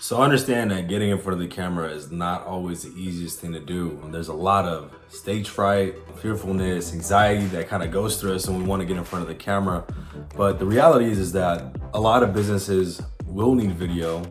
So understand that getting in front of the camera is not always the easiest thing to do. There's a lot of stage fright, fearfulness, anxiety that kind of goes through us when we want to get in front of the camera. But the reality is that a lot of businesses will need video,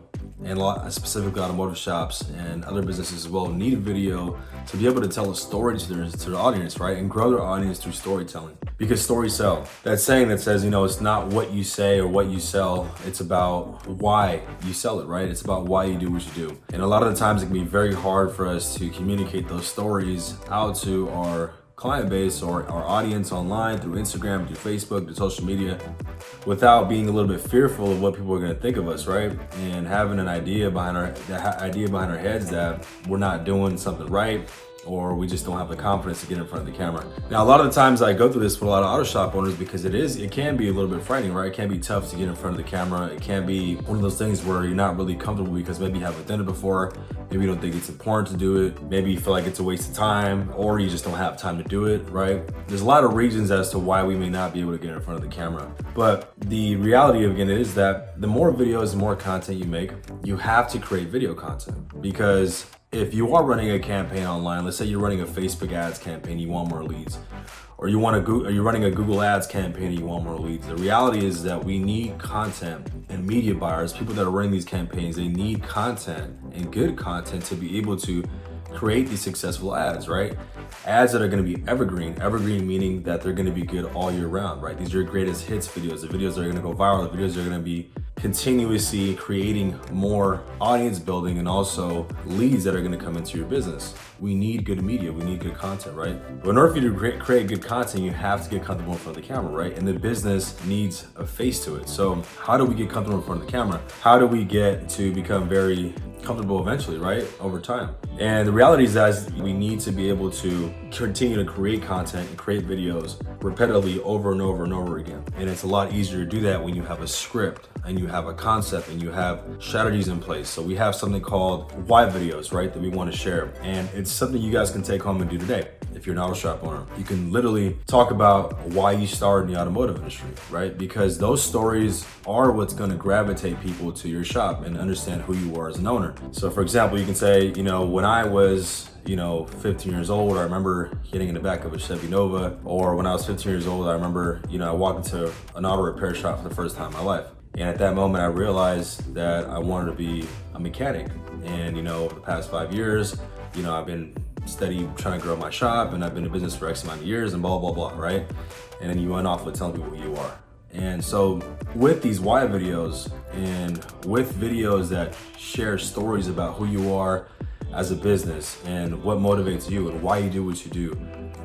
and specifically automotive shops and other businesses as well need video to be able to tell a story to their audience, right? And grow their audience through storytelling. Because stories sell. That saying that says, it's not what you say or what you sell, it's about why you sell it, right? It's about why you do what you do. And a lot of the times it can be very hard for us to communicate those stories out to our client base or our audience online through Instagram, through Facebook, through social media, without being a little bit fearful of what people are going to think of us, right? And having an idea behind our heads that we're not doing something right, or we just don't have the confidence to get in front of the camera. Now, a lot of the times I go through this with a lot of auto shop owners because it can be a little bit frightening, right? It can be tough to get in front of the camera. It can be one of those things where you're not really comfortable because maybe you haven't done it before. Maybe you don't think it's important to do it. Maybe you feel like it's a waste of time, or you just don't have time to do it, right? There's a lot of reasons as to why we may not be able to get in front of the camera. But the reality again is that the more videos, the more content you make, you have to create video content. Because if you are running a campaign online, let's say you're running a Facebook ads campaign, you want more leads, or you're running a Google ads campaign, you want more leads. The reality is that we need content, and media buyers, people that are running these campaigns, they need content and good content to be able to create these successful ads, right? Ads that are going to be evergreen meaning that they're going to be good all year round, right? These are your greatest hits videos, the videos that are going to go viral, the videos that are going to be continuously creating more audience building and also leads that are going to come into your business. We need good media, we need good content, right? But in order for you to create good content, you have to get comfortable in front of the camera, right? And the business needs a face to it. So how do we get comfortable in front of the camera? How do we get to become very comfortable eventually, right? Over time. And the reality is that we need to be able to continue to create content and create videos repetitively over and over and over again. And it's a lot easier to do that when you have a script and you have a concept and you have strategies in place. So we have something called why videos, right? That we want to share. And it's something you guys can take home and do today. If you're an auto shop owner, you can literally talk about why you started in the automotive industry, right? Because those stories are what's going to gravitate people to your shop and understand who you are as an owner. So for example, you can say, when I was 15 years old, I remember getting in the back of a Chevy Nova. Or when I was 15 years old, I remember, I walked into an auto repair shop for the first time in my life. And at that moment, I realized that I wanted to be a mechanic. And, over the past 5 years, I've been steady trying to grow my shop, and I've been in business for X amount of years and blah, blah, blah, right? And then you went off with telling people who you are. And so with these why videos and with videos that share stories about who you are as a business and what motivates you and why you do what you do,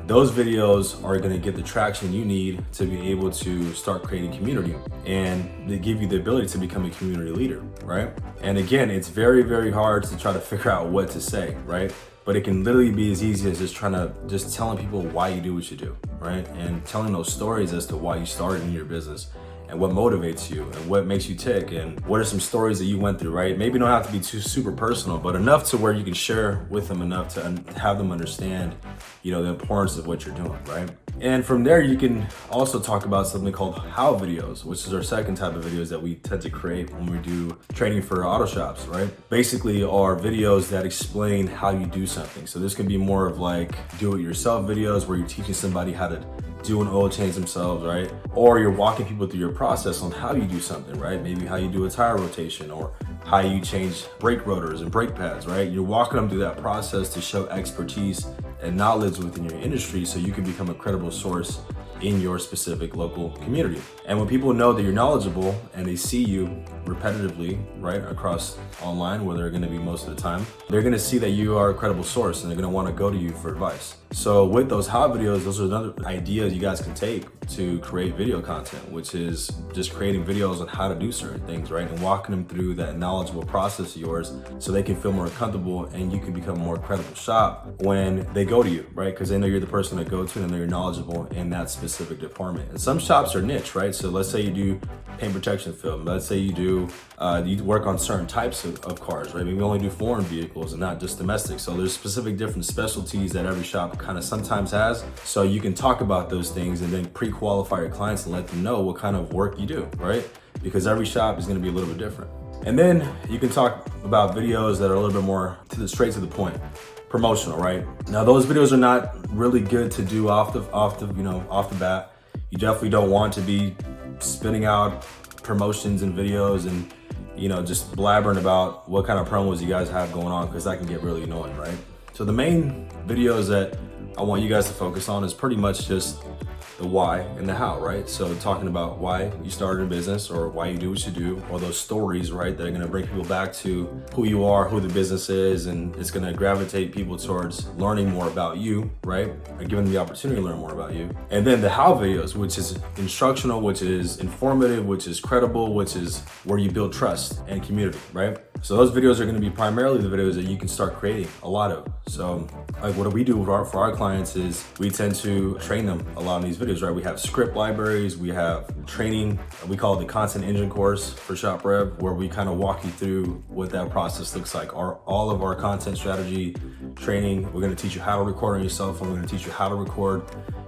those videos are going to get the traction you need to be able to start creating community, and they give you the ability to become a community leader, right? And again, it's very, very hard to try to figure out what to say, right? But it can literally be as easy as just telling people why you do what you do, right? And telling those stories as to why you started in your business and what motivates you and what makes you tick and what are some stories that you went through, right? Maybe don't have to be too super personal, but enough to where you can share with them enough to have them understand, the importance of what you're doing, right? And from there, you can also talk about something called how videos, which is our second type of videos that we tend to create when we do training for auto shops, right? Basically are videos that explain how you do something. So this can be more of like do-it-yourself videos where you're teaching somebody how to do an oil change themselves, right? Or you're walking people through your process on how you do something, right? Maybe how you do a tire rotation or how you change brake rotors and brake pads, right? You're walking them through that process to show expertise and knowledge within your industry so you can become a credible source in your specific local community. And when people know that you're knowledgeable and they see you repetitively, right, across online, where they're gonna be most of the time, they're gonna see that you are a credible source and they're gonna wanna go to you for advice. So with those how videos, those are another ideas you guys can take to create video content, which is just creating videos on how to do certain things, right? And walking them through that knowledgeable process of yours so they can feel more comfortable and you can become a more credible shop when they go to you, right? Because they know you're the person to go to and they're knowledgeable in that specific department. And some shops are niche, right? So let's say you do paint protection film. Let's say you work on certain types of cars, right? Maybe we only do foreign vehicles and not just domestic. So there's specific different specialties that every shop kind of sometimes has. So you can talk about those things and then pre-qualify your clients and let them know what kind of work you do, right? Because every shop is going to be a little bit different. And then you can talk about videos that are a little bit more straight to the point, promotional, right? Now those videos are not really good to do off the bat. You definitely don't want to be spitting out promotions and videos and just blabbering about what kind of promos you guys have going on, because that can get really annoying, right? So the main videos that I want you guys to focus on is pretty much just the why and the how, right? So talking about why you started a business, or why you do what you do, or those stories, right, that are gonna bring people back to who you are, who the business is, and it's gonna gravitate people towards learning more about you, right? And giving them the opportunity to learn more about you. And then the how videos, which is instructional, which is informative, which is credible, which is where you build trust and community, right? So those videos are going to be primarily the videos that you can start creating a lot of. So like what we do for our clients is we tend to train them a lot on these videos, right? We have script libraries, we have training, we call it the content engine course for ShopRev, where we kind of walk you through what that process looks like. All of our content strategy training, we're going to teach you how to record on your cell phone. We're going to teach you how to record,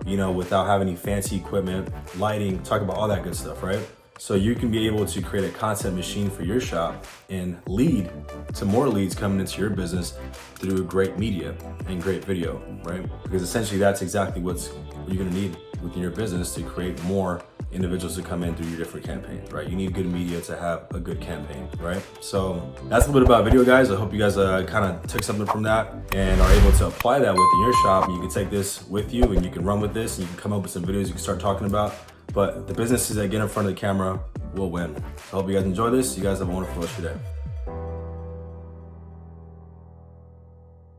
without having any fancy equipment, lighting, talk about all that good stuff, right? So you can be able to create a content machine for your shop and lead to more leads coming into your business through great media and great video, right? Because essentially that's exactly what you're gonna need within your business to create more individuals to come in through your different campaigns, right? You need good media to have a good campaign, right? So that's a little bit about video, guys. I hope you guys kind of took something from that and are able to apply that within your shop. And you can take this with you and you can run with this and you can come up with some videos you can start talking about. But the businesses that get in front of the camera will win. So I hope you guys enjoy this. You guys have a wonderful rest of your day.